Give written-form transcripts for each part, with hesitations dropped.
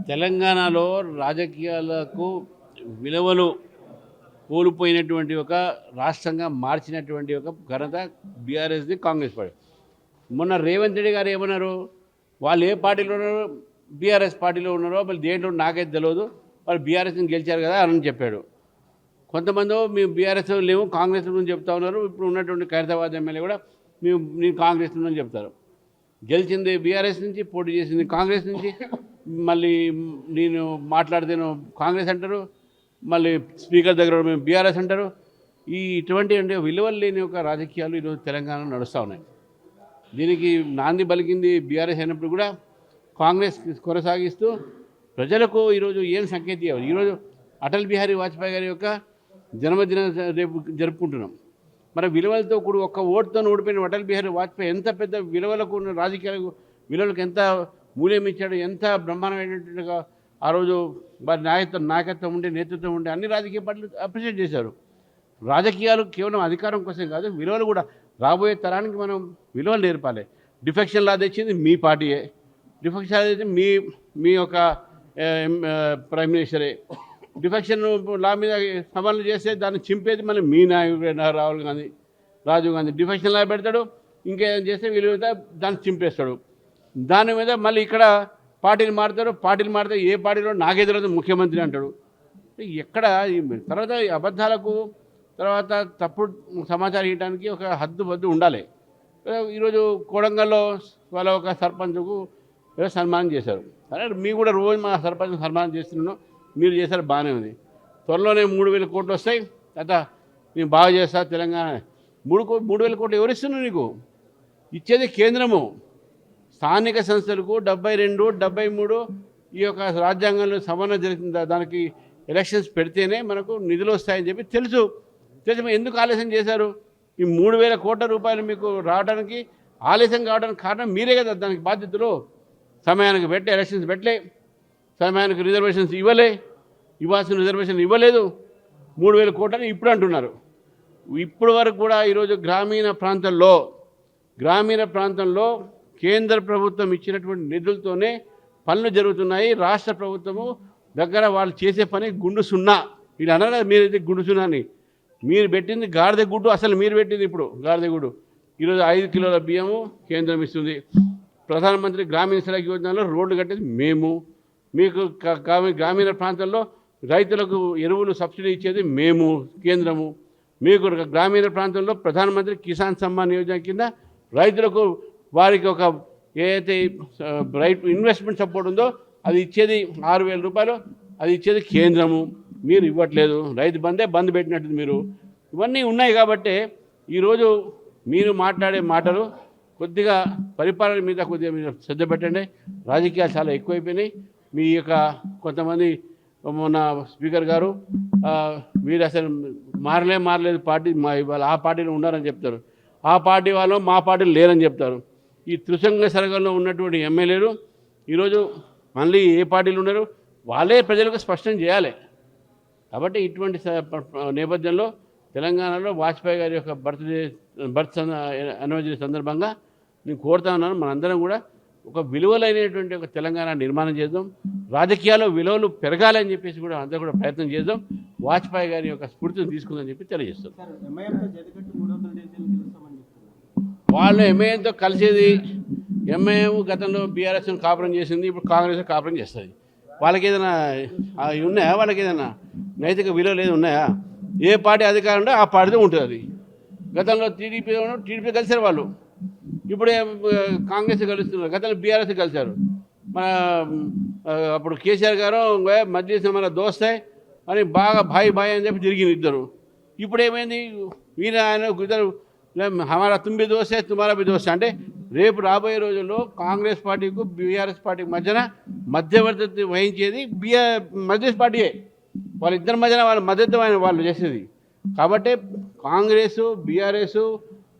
తెలంగాణలో రాజకీయాలకు విలువలు కోల్పోయినటువంటి ఒక రాష్ట్రంగా మార్చినటువంటి ఒక ఘనత బీఆర్ఎస్ది, కాంగ్రెస్ పార్టీ. మొన్న రేవంత్ రెడ్డి గారు ఏమన్నారు, వాళ్ళు ఏ పార్టీలో ఉన్నారో బీఆర్ఎస్ పార్టీలో ఉన్నారో మళ్ళీ దేంట్లో నాకైతే తెలియదు, వాళ్ళు బీఆర్ఎస్ని గెలిచారు కదా అని చెప్పాడు. కొంతమంది మేము బీఆర్ఎస్ లేము కాంగ్రెస్ నుంచి చెప్తా ఉన్నారు. ఇప్పుడు ఉన్నటువంటి ఖైరతాబాద్ ఎమ్మెల్యే కూడా నేను కాంగ్రెస్ నుంచి చెప్తారు. గెలిచింది బీఆర్ఎస్ నుంచి, పోటీ చేసింది కాంగ్రెస్ నుంచి, మళ్ళీ నేను మాట్లాడితేను కాంగ్రెస్ అంటారు, మళ్ళీ స్పీకర్ దగ్గర మేము బీఆర్ఎస్ అంటారు. ఇటువంటి అంటే విలువలు లేని ఒక రాజకీయాలు ఈరోజు తెలంగాణ నడుస్తూ ఉన్నాయి. దీనికి నాంది పలికింది బీఆర్ఎస్ అయినప్పుడు కూడా కాంగ్రెస్ కొనసాగిస్తూ ప్రజలకు ఈరోజు ఏం సంకేతం ఇవ్వాలి. ఈరోజు అటల్ బిహారీ వాజ్పేయి గారి యొక్క జన్మదిన రేపు జరుపుకుంటున్నాం. మరి విలువలతో కూడా ఒక్క ఓటుతో ఓడిపోయిన అటల్ బిహారీ వాజ్పేయి ఎంత పెద్ద విలువలకు ఉన్న రాజకీయాలకు విలువలకు ఎంత మూల్యం ఇచ్చాడు, ఎంత బ్రహ్మాండమైనట్టుగా ఆ రోజు వారి నాయకత్వం ఉండే, నేతృత్వం ఉండే అన్ని రాజకీయ పార్టీలు అప్రిషియేట్ చేశారు. రాజకీయాలు కేవలం అధికారం కోసం కాదు, విలువలు కూడా రాబోయే తరానికి మనం విలువలు నేర్పాలి. డిఫెక్షన్ లా తెచ్చింది మీ పార్టీయే, డిఫెక్షన్ తెచ్చింది మీ యొక్క ప్రైమ్ మినిస్టరే. డిఫెక్షన్ లా మీద సవాళ్ళు చేస్తే దాన్ని చింపేది మనం మీ నాయకుడు రాజీవ్ గాంధీ డిఫెక్షన్ లా పెడతాడు, ఇంకేం చేస్తే వీళ్ళు దాన్ని చింపేస్తాడు. దాని మీద మళ్ళీ ఇక్కడ పార్టీలు మారుతారు, పార్టీలు మారితే ఏ పార్టీలో నాకెదురదు ముఖ్యమంత్రి అంటాడు. ఎక్కడ తర్వాత అబద్ధాలకు తర్వాత తప్పుడు సమాచారం ఇవ్వడానికి ఒక హద్దు ఉండాలి. ఈరోజు కోడంగల్లో వాళ్ళ ఒక సర్పంచ్కు సన్మానం చేశారు. సరే మీరు కూడా రోజు మా సర్పంచ్ సన్మానం చేస్తున్నాను, మీరు చేశారు బాగానే ఉంది. త్వరలోనే 3,000 కోట్లు వస్తాయి, తర్వాత నేను బాగా చేస్తా తెలంగాణ. 3,000 కోట్లు ఎవరిస్తున్నారు నీకు? ఇచ్చేది కేంద్రము. స్థానిక సంస్థలకు 72, 73 ఈ యొక్క రాజ్యాంగంలో సవరణ జరిగింది, దానికి ఎలక్షన్స్ పెడితేనే మనకు నిధులు వస్తాయని చెప్పి తెలుసు. ఎందుకు ఆలస్యం చేశారు? ఈ 3,000 కోట్ల రూపాయలు మీకు రావడానికి ఆలస్యం కావడానికి కారణం మీరే కదా. దానికి బాధ్యతలు సమయానికి పెట్టి ఎలక్షన్స్ పెట్టలే, సమయానికి రిజర్వేషన్స్ ఇవ్వాల్సిన రిజర్వేషన్ ఇవ్వలేదు. 3,000 కోట్లని ఇప్పుడు అంటున్నారు. ఇప్పుడు వరకు కూడా ఈరోజు గ్రామీణ ప్రాంతంలో కేంద్ర ప్రభుత్వం ఇచ్చినటువంటి నిధులతోనే పనులు జరుగుతున్నాయి. రాష్ట్ర ప్రభుత్వము దగ్గర వాళ్ళు చేసే పని గుండు సున్నా. వీళ్ళు అన్నారు మీరైతే గుండు సున్నా అని. మీరు పెట్టింది గాడిద గుడ్డు, అసలు మీరు పెట్టింది ఇప్పుడు గాడిద గుడ్డు. ఈరోజు 5 కిలోల బియ్యము కేంద్రం ఇస్తుంది. ప్రధానమంత్రి గ్రామీణ సడక్ యోజనలో రోడ్లు కట్టేది మేము. మీకు గ్రామీణ ప్రాంతాల్లో రైతులకు ఎరువులు సబ్సిడీ ఇచ్చేది మేము, కేంద్రము. మీకు గ్రామీణ ప్రాంతంలో ప్రధానమంత్రి కిసాన్ సమ్మాన్ యోజన కింద రైతులకు వారికి ఒక ఏదైతే ఇన్వెస్ట్మెంట్ సపోర్ట్ ఉందో అది ఇచ్చేది 6,000 రూపాయలు, అది ఇచ్చేది కేంద్రము. మీరు ఇవ్వట్లేదు. రైతు బంద్ పెట్టినట్టు మీరు. ఇవన్నీ ఉన్నాయి కాబట్టి ఈరోజు మీరు మాట్లాడే మాటలు కొద్దిగా పరిపాలన మీద కొద్దిగా మీరు శ్రద్ధ పెట్టండి. రాజకీయాలు చాలా ఎక్కువైపోయినాయి. మీ యొక్క కొంతమంది మొన్న స్పీకర్ గారు మీరు అసలు మారలేదు పార్టీ, ఇవాళ ఆ పార్టీలో ఉన్నారని చెప్తారు, ఆ పార్టీ వాళ్ళు మా పార్టీలు లేరని చెప్తారు. ఈ త్రిసంగ సరగంలో ఉన్నటువంటి ఎమ్మెల్యేలు ఈరోజు మళ్ళీ ఏ పార్టీలు ఉన్నారు వాళ్ళే ప్రజలకు స్పష్టం చేయాలి. కాబట్టి ఇటువంటి నేపథ్యంలో తెలంగాణలో వాజ్పేయి గారి యొక్క బర్త్ యానివర్సరీ సందర్భంగా నేను కోరుతా ఉన్నాను, మనందరం కూడా ఒక విలువలైనటువంటి ఒక తెలంగాణ నిర్మాణం చేద్దాం. రాజకీయాల్లో విలువలు పెరగాలని చెప్పేసి కూడా అందరూ కూడా ప్రయత్నం చేద్దాం. వాజ్పేయి గారి యొక్క స్ఫూర్తిని తీసుకుందని చెప్పి తెలియజేస్తాం. వాళ్ళు ఎంఐఎంతో కలిసేది, ఎంఐఎం గతంలో బీఆర్ఎస్ను కాపురం చేసింది, ఇప్పుడు కాంగ్రెస్ కాపురం చేస్తుంది. వాళ్ళకి ఏదైనా ఉన్నాయా? వాళ్ళకి ఏదైనా నైతిక విలువలు ఏది ఉన్నాయా? ఏ పార్టీ అధికారం ఉంటే ఆ పార్టీతో ఉంటుంది. అది గతంలో టీడీపీ కలిసారు వాళ్ళు, ఇప్పుడే కాంగ్రెస్ కలుస్తున్నారు. గతంలో బీఆర్ఎస్ కలిశారు. మన అప్పుడు కేసీఆర్ గారు మధ్య మన దోస్తే అని బాగా బాయ్ అని చెప్పి తిరిగింది ఇద్దరు. ఇప్పుడు ఏమైంది? ఆయన ఇద్దరు హమారా తుమ్ భీ దోస్తే తుమారా భీ దోస్తే అంటే రేపు రాబోయే రోజుల్లో కాంగ్రెస్ పార్టీకు బీఆర్ఎస్ పార్టీకి మధ్యన మధ్యవర్తి వహించేది మధ్యవర్తి పార్టీయే. వాళ్ళిద్దరి మధ్యన వాళ్ళ మద్దతు వాళ్ళు చేసేది. కాబట్టి కాంగ్రెసు, బీఆర్ఎస్,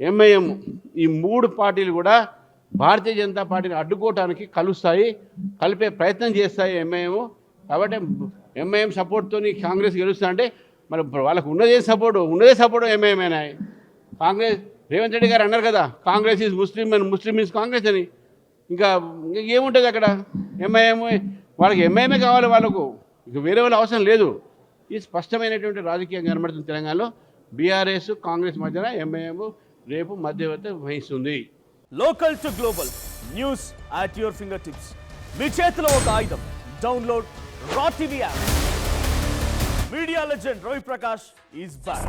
ఎంఐఎం ఈ 3 పార్టీలు కూడా భారతీయ జనతా పార్టీని అడ్డుకోవటానికి కలిపే ప్రయత్నం చేస్తాయి ఎంఐఎం. కాబట్టి ఎంఐఎం సపోర్ట్తో కాంగ్రెస్ గెలుస్తా అంటే మరి వాళ్ళకు ఉన్నదే సపోర్టు ఎంఐఎంఏనా? కాంగ్రెస్ రేవంత్ రెడ్డి గారు అన్నారు కదా, Congress is Muslim and Muslim is Congress అని. ఇంకా ఏముంటుంది అక్కడ? ఎంఐఎం వాళ్ళకి ఎంఐఎంఏ కావాలి, వాళ్ళకు ఇక వేరే వాళ్ళ అవసరం లేదు. ఈ స్పష్టమైనటువంటి రాజకీయం కనబడుతుంది తెలంగాణలో. బీఆర్ఎస్ కాంగ్రెస్ మధ్యన ఎంఐఎం రేపు మధ్యవర్తి వహిస్తుంది. Local to global news at your finger tips. మీ చేతిలో ఒక ఆయుధం. Download raw TV app. Media legend Ravi Prakash is back.